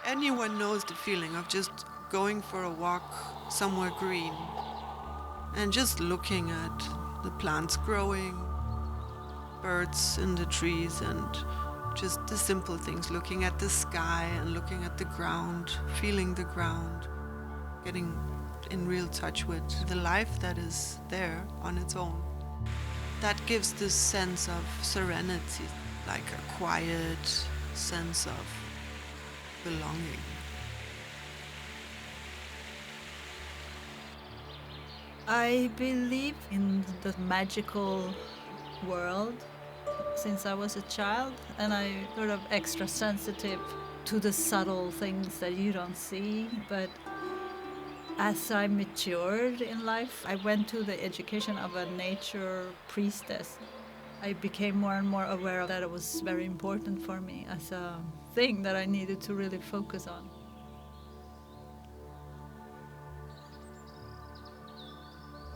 Anyone knows the feeling of just going for a walk somewhere green and just looking at the plants growing, birds in the trees, and just the simple things, looking at the sky and looking at the ground, feeling the ground, getting in real touch with the life that is there on its own. That gives this sense of serenity, like a quiet sense of belonging. I believe in the magical world since I was a child, and I'm sort of extra sensitive to the subtle things that you don't see. But as I matured in life, I went to the education of a nature priestess. I became more and more aware that it was very important for me as a thing that I needed to really focus on.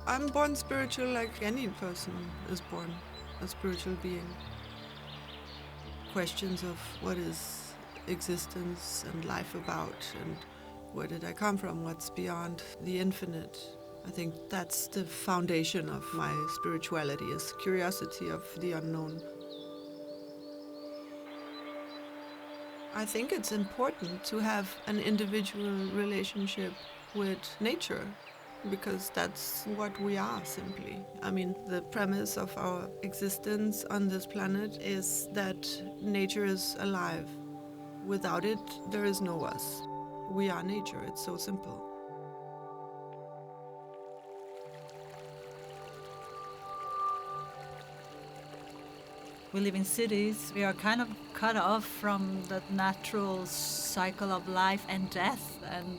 I'm born spiritual like any person is born a spiritual being. Questions of what is existence and life about, and where did I come from, what's beyond the infinite. I think that's the foundation of my spirituality, is curiosity of the unknown. I think it's important to have an individual relationship with nature, because that's what we are, simply. I mean, the premise of our existence on this planet is that nature is alive. Without it, there is no us. We are nature, it's so simple. We live in cities. We are kind of cut off from that natural cycle of life and death, and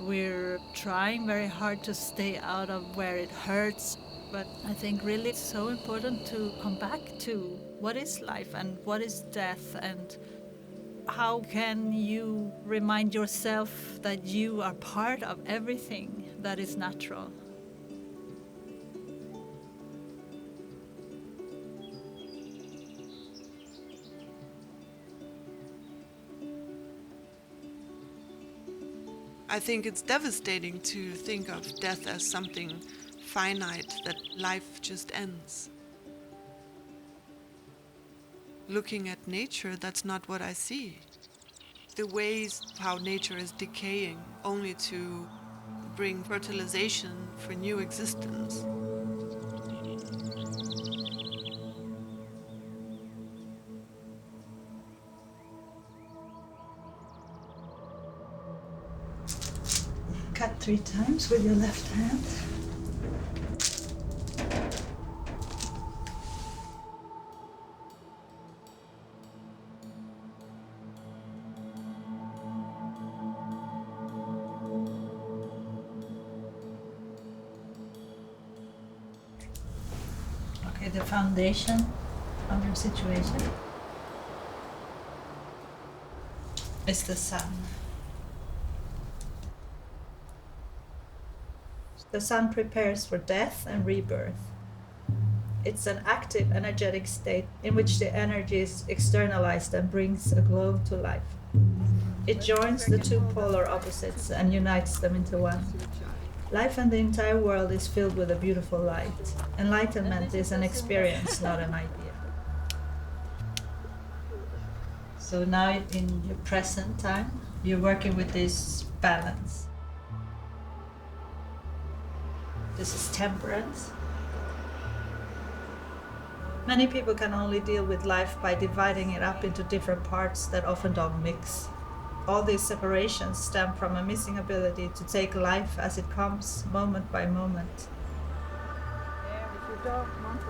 we're trying very hard to stay out of where it hurts. But I think really it's so important to come back to what is life and what is death, and how can you remind yourself that you are part of everything that is natural. I think it's devastating to think of death as something finite, that life just ends. Looking at nature, that's not what I see. The ways how nature is decaying only to bring fertilization for new existence. Cut 3 times with your left hand. Okay, the foundation of your situation is the sun. The sun prepares for death and rebirth. It's an active, energetic state in which the energy is externalized and brings a globe to life. It joins the two polar opposites and unites them into one. Life and the entire world is filled with a beautiful light. Enlightenment is an experience, not an idea. So now in your present time, you're working with this balance. This is temperance. Many people can only deal with life by dividing it up into different parts that often don't mix. All these separations stem from a missing ability to take life as it comes, moment by moment. The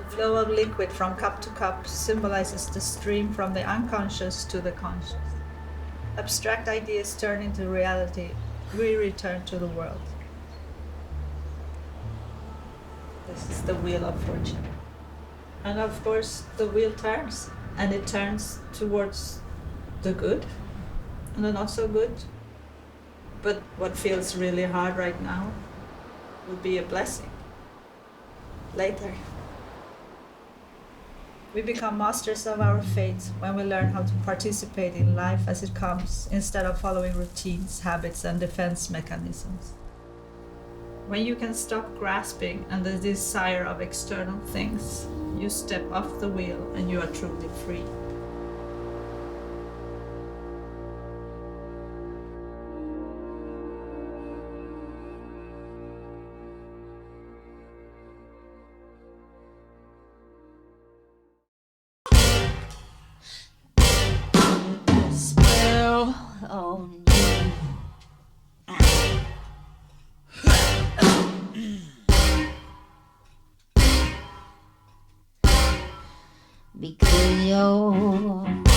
flow of liquid from cup to cup symbolizes the stream from the unconscious to the conscious. Abstract ideas turn into reality. We return to the world. This is the wheel of fortune. And of course, the wheel turns, and it turns towards the good and the not so good. But what feels really hard right now will be a blessing later. We become masters of our fate when we learn how to participate in life as it comes instead of following routines, habits, and defense mechanisms. When you can stop grasping and the desire of external things, you step off the wheel and you are truly free. Spell on you. Because you're